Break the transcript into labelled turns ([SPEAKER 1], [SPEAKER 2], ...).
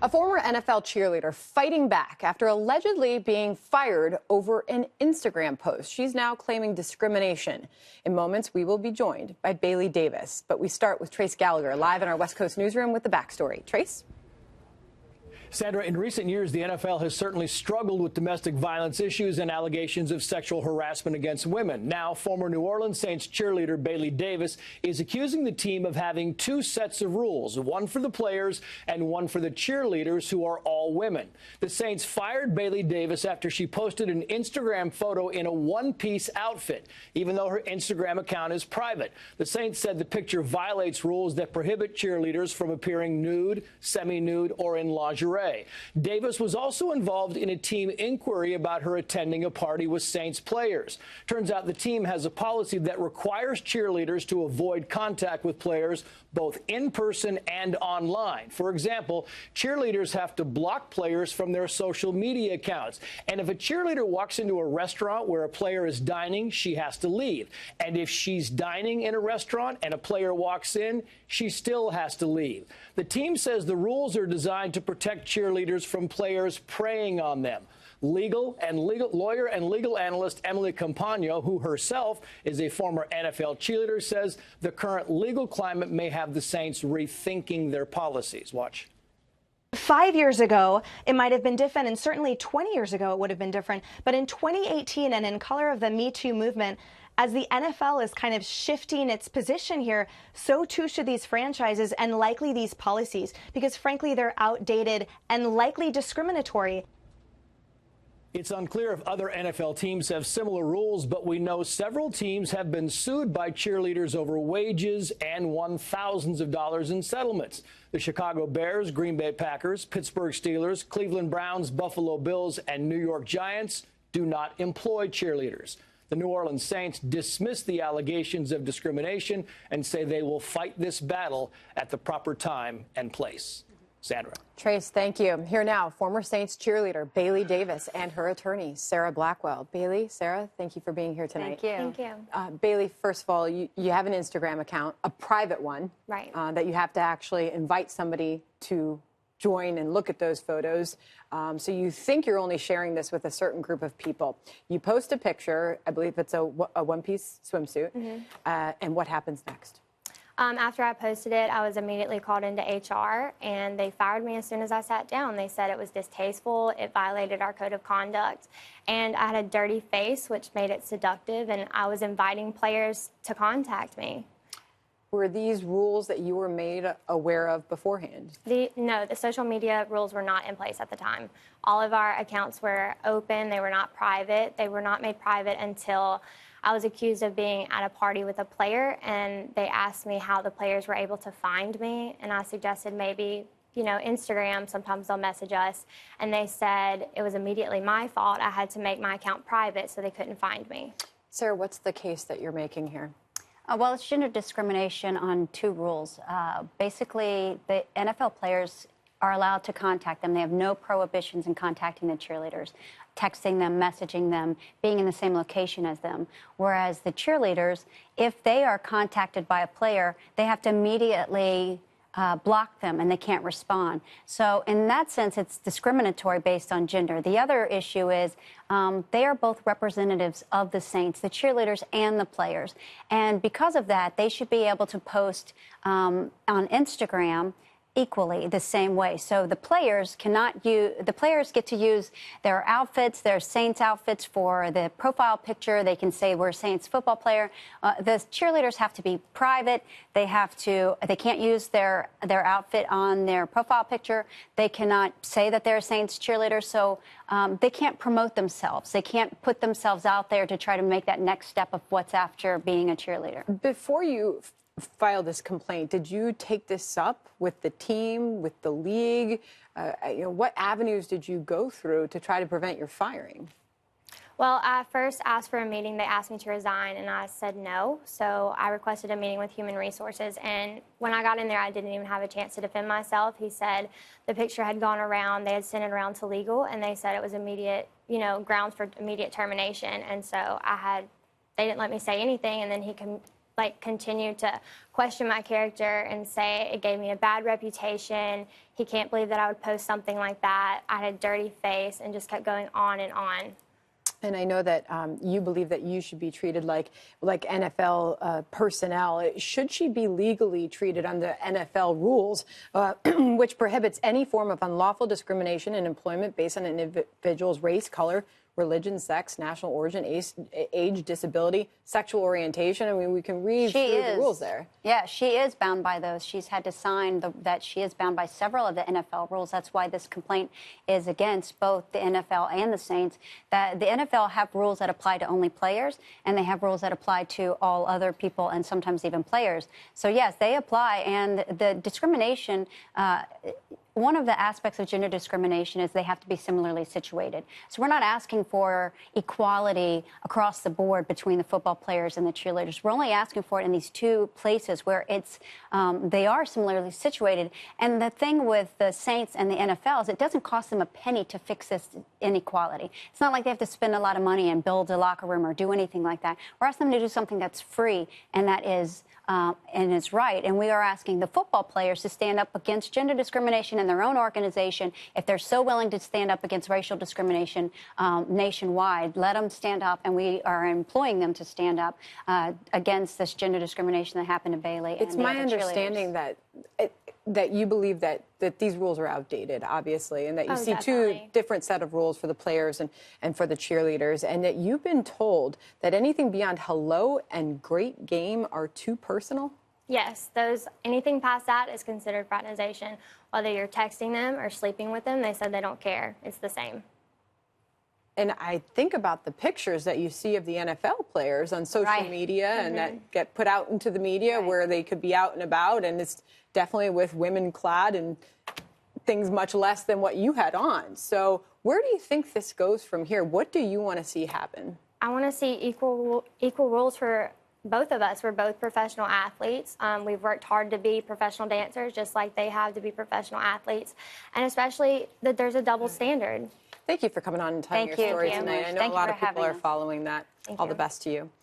[SPEAKER 1] A former NFL cheerleader fighting back after allegedly being fired over an Instagram post. She's now claiming discrimination. In moments, we will be joined by Bailey Davis. But we start with Trace Gallagher live in our West Coast newsroom with the backstory. Trace?
[SPEAKER 2] Sandra, in recent years, the NFL has certainly struggled with domestic violence issues and allegations of sexual harassment against women. Now, former New Orleans Saints cheerleader Bailey Davis is accusing the team of having two sets of rules, one for the players and one for the cheerleaders, who are all women. The Saints fired Bailey Davis after she posted an Instagram photo in a one-piece outfit, even though her Instagram account is private. The Saints said the picture violates rules that prohibit cheerleaders from appearing nude, semi-nude, or in lingerie. Davis was also involved in a team inquiry about her attending a party with Saints players. Turns out the team has a policy that requires cheerleaders to avoid contact with players both in person and online. For example, cheerleaders have to block players from their social media accounts. And if a cheerleader walks into a restaurant where a player is dining, she has to leave. And if she's dining in a restaurant and a player walks in, she still has to leave. The team says the rules are designed to protect cheerleaders from players preying on them. Lawyer and legal analyst Emily Campagno, who herself is a former NFL cheerleader, says the current legal climate may have the Saints rethinking their policies. Watch.
[SPEAKER 3] 5 years ago, it might have been different, and certainly 20 years ago, it would have been different. But in 2018, and in color of the Me Too movement, as the NFL is kind of shifting its position here, so too should these franchises and likely these policies, because frankly, they're outdated and likely discriminatory.
[SPEAKER 2] It's unclear if other NFL teams have similar rules, but we know several teams have been sued by cheerleaders over wages and won thousands of dollars in settlements. The Chicago Bears, Green Bay Packers, Pittsburgh Steelers, Cleveland Browns, Buffalo Bills, and New York Giants do not employ cheerleaders. The New Orleans Saints dismiss the allegations of discrimination and say they will fight this battle at the proper time and place. Sandra.
[SPEAKER 1] Trace, thank you. Here now, former Saints cheerleader Bailey Davis and her attorney, Sarah Blackwell. Bailey, Sarah, thank you for being here tonight.
[SPEAKER 4] Thank you.
[SPEAKER 1] Bailey, first of all, you have an Instagram account, a private one,
[SPEAKER 4] right?
[SPEAKER 1] That you have to actually invite somebody to join and look at those photos. So you think you're only sharing this with a certain group of people. You post a picture, I believe it's a one-piece swimsuit, and what happens next?
[SPEAKER 4] After I posted it, I was immediately called into HR, and they fired me as soon as I sat down. They said it was distasteful, it violated our code of conduct, and I had a dirty face, which made it seductive, and I was inviting players to contact me.
[SPEAKER 1] Were these rules that you were made aware of beforehand?
[SPEAKER 4] No, the social media rules were not in place at the time. All of our accounts were open. They were not private. They were not made private until I was accused of being at a party with a player, and they asked me how the players were able to find me, and I suggested maybe, you know, Instagram, sometimes they'll message us, and they said it was immediately my fault. I had to make my account private so they couldn't find me.
[SPEAKER 1] Sarah, what's the case that you're making here?
[SPEAKER 5] Well, it's gender discrimination on two rules. Basically, the NFL players are allowed to contact them. They have no prohibitions in contacting the cheerleaders, texting them, messaging them, being in the same location as them. Whereas the cheerleaders, if they are contacted by a player, they have to immediately block them, and they can't respond. So in that sense, it's discriminatory based on gender. The other issue is they are both representatives of the Saints, the cheerleaders and the players. And because of that, they should be able to post on Instagram equally the same way. So the players get to use their outfits, their Saints outfits for the profile picture. They can say we're a Saints football player. The cheerleaders have to be private. They can't use their outfit on their profile picture. They cannot say that they're a Saints cheerleader. So they can't promote themselves. They can't put themselves out there to try to make that next step of what's after being a cheerleader.
[SPEAKER 1] Before you filed this complaint, did you take this up with the team, with the league? What avenues did you go through to try to prevent your firing?
[SPEAKER 4] Well, I first asked for a meeting. They asked me to resign, and I said no. So I requested a meeting with Human Resources, and when I got in there, I didn't even have a chance to defend myself. He said the picture had gone around. They had sent it around to legal, and they said it was immediate, grounds for immediate termination. And so they didn't let me say anything, and then he like continue to question my character and say it gave me a bad reputation. He can't believe that I would post something like that. I had a dirty face, and just kept going on and on.
[SPEAKER 1] And I know that you believe that you should be treated like NFL personnel. Should she be legally treated under NFL rules, which prohibits any form of unlawful discrimination in employment based on an individual's race, color, religion, sex, national origin, age, disability, sexual orientation? I mean, we can read through the rules there.
[SPEAKER 5] Yeah, she is bound by those. She's had to sign that she is bound by several of the NFL rules. That's why this complaint is against both the NFL and the Saints. That the NFL have rules that apply to only players, and they have rules that apply to all other people and sometimes even players. So yes, they apply, and the discrimination. One of the aspects of gender discrimination is they have to be similarly situated. So we're not asking for equality across the board between the football players and the cheerleaders. We're only asking for it in these two places where they are similarly situated. And the thing with the Saints and the NFL is it doesn't cost them a penny to fix this inequality. It's not like they have to spend a lot of money and build a locker room or do anything like that. We're asking them to do something that's free and that is right. And we are asking the football players to stand up against gender discrimination in their own organization. If they're so willing to stand up against racial discrimination nationwide, let them stand up. And we are employing them to stand up against this gender discrimination that happened to Bailey.
[SPEAKER 1] It's my understanding that you believe that these rules are outdated, obviously, and that you see two different set of rules for the players and for the cheerleaders, and that you've been told that anything beyond hello and great game are too personal?
[SPEAKER 4] Yes, anything past that is considered fraternization. Whether you're texting them or sleeping with them, they said they don't care. It's the same.
[SPEAKER 1] And I think about the pictures that you see of the NFL players on social media and that get put out into the media where they could be out and about, and it's definitely with women clad and things much less than what you had on. So where do you think this goes from here? What do you want to see happen?
[SPEAKER 4] I want to see equal rules for both of us. We're both professional athletes. We've worked hard to be professional dancers, just like they have to be professional athletes, and especially that there's a double standard.
[SPEAKER 1] Thank you for coming on and telling your story tonight. I know a lot of people are following that.
[SPEAKER 4] Thank
[SPEAKER 1] All
[SPEAKER 4] you.
[SPEAKER 1] the best to you.